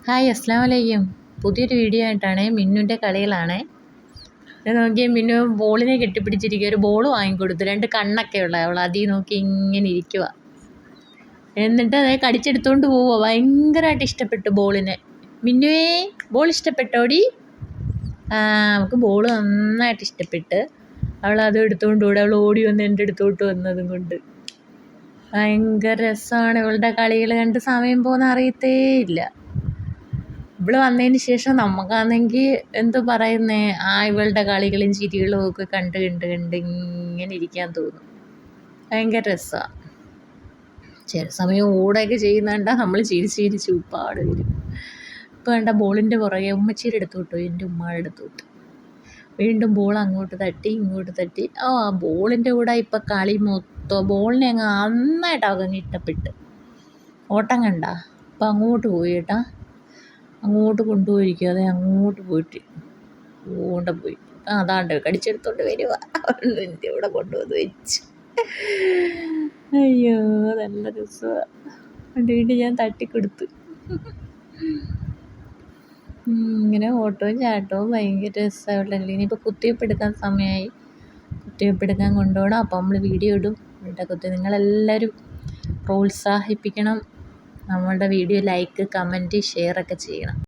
Hi അസ്സലാമു അലൈക്കും. പുതിയൊരു വീഡിയോ ആയിട്ടാണ്. മിന്നുൻ്റെ കളികളാണ്. നോക്കിയാൽ മിന്നു ബോളിനെ കെട്ടിപ്പിടിച്ചിരിക്കുക. ഒരു ബോൾ വാങ്ങിക്കൊടുത്തു. 2 കണ്ണൊക്കെ ഉള്ള അവൾ അതിൽ നോക്കി ഇങ്ങനെ ഇരിക്കുക. എന്നിട്ട് അതേ കടിച്ചെടുത്തോണ്ട് പോവുക. ഭയങ്കരമായിട്ട് ഇഷ്ടപ്പെട്ടു ബോളിനെ. മിന്നുവേ, ബോൾ ഇഷ്ടപ്പെട്ടോടി? അവൾക്ക് ബോൾ നന്നായിട്ട് ഇഷ്ടപ്പെട്ട് അവൾ അത് എടുത്തുകൊണ്ട് ഓടി. അവൾ ഓടി വന്ന് എൻ്റെ അടുത്തോട്ട് വന്നതും കൊണ്ട് ഭയങ്കര രസമാണ്. ഇവളുടെ കളികൾ കണ്ട് സമയം പോകുന്ന അറിയത്തേ ഇല്ല. ഇവള് വന്നതിന് ശേഷം നമുക്കാണെങ്കിൽ എന്തോ പറയുന്നേ, ഇവളുടെ കളികളും ചിരികളും ഒക്കെ കണ്ട് ഇങ്ങനെ ഇരിക്കാൻ തോന്നും. ഭയങ്കര രസമാണ്. ചില സമയം ഓടുകയൊക്കെ ചെയ്യുന്നതുകൊണ്ടാ നമ്മൾ ചിരിച്ച് ഉപ്പാട് വരും. ഇപ്പോൾ കണ്ട ബോളിൻ്റെ പുറകെ ഉമ്മച്ചിയുടെ അടുത്തോട്ട് പോയി, എൻ്റെ ഉമ്മയുടെ അടുത്തോട്ട് വീണ്ടും ബോൾ അങ്ങോട്ട് തട്ടി ഇങ്ങോട്ട് തട്ടി. ആ ബോളിൻ്റെ കൂടെ ഇപ്പം കളി മൊത്തം. ബോളിനെ അങ്ങ് നന്നായിട്ട് അവങ്ങ് ഇഷ്ടപ്പെട്ട്. ഓട്ടം കണ്ട അപ്പം അങ്ങോട്ട് പോയി കേട്ടാ, അങ്ങോട്ട് കൊണ്ടുപോയിരിക്കുക. അതെ അങ്ങോട്ട് പോയിട്ട് പോയി. അതാണ്ട് കടിച്ചെടുത്തോണ്ട് വരുക. എൻ്റെ ഇവിടെ കൊണ്ടുവന്ന് വെച്ച്. അയ്യോ നല്ല രസമാണ്. വീണ്ടും ഞാൻ തട്ടിക്കൊടുത്തു. ഇങ്ങനെ ഓട്ടവും ചാട്ടവും ഭയങ്കര രസമുള്ള. ഇനിയിപ്പോൾ കുത്തിവെപ്പ് എടുക്കാൻ സമയമായി. കുത്തിവെപ്പ് എടുക്കാൻ കൊണ്ടുപോകണം. അപ്പോൾ നമ്മൾ വീഡിയോ ഇടും. നിങ്ങളെല്ലാവരും പ്രോത്സാഹിപ്പിക്കണം. നമ്മളുടെ വീഡിയോ ലൈക്ക്, കമൻറ്റ്, ഷെയറൊക്കെ ചെയ്യണം.